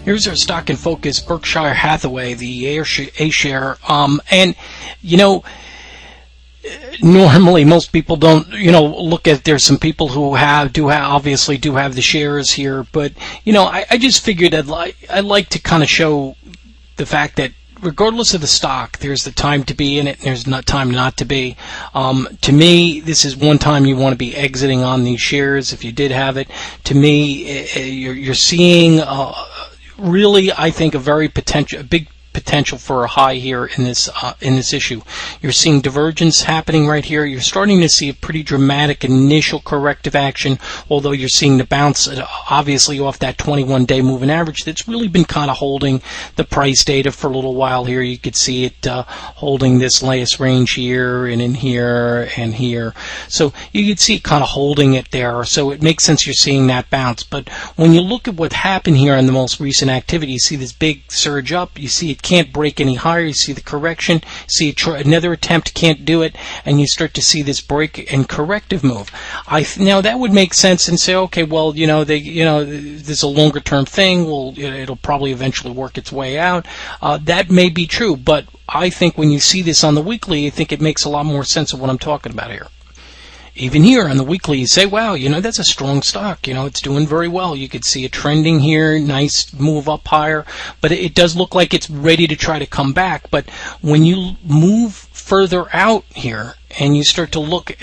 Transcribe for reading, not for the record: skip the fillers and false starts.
Here's our stock in focus, Berkshire Hathaway, the A share. And, you know, normally most people don't, look at, there's some people who obviously do have the shares here. But, I just figured I'd like to kind of show the fact that regardless of the stock, there's the time to be in it and there's not time not to be. To me, this is one time you want to be exiting on these shares if you did have it. To me, you're seeing really, I think, a big potential for a high here in this issue. You're seeing divergence happening right here. You're starting to see a pretty dramatic initial corrective action, although you're seeing the bounce obviously off that 21-day moving average that's really been kind of holding the price data for a little while here. You could see it holding this last range here and in here and here. So you could see it kind of holding it there. So it makes sense you're seeing that bounce. But when you look at what happened here in the most recent activity, you see this big surge up. You see it can't break any higher. You see the correction, see another attempt, can't do it, and you start to see this break and corrective move. Now that would make sense and say, okay, well, this is a longer term thing. Well, it'll probably eventually work its way out. That may be true, but I think when you see this on the weekly, I think it makes a lot more sense of what I'm talking about here. Even here on the weekly, you say, wow, that's a strong stock. It's doing very well. You could see it trending here, nice move up higher, but it does look like it's ready to try to come back. But when you move further out here and you start to look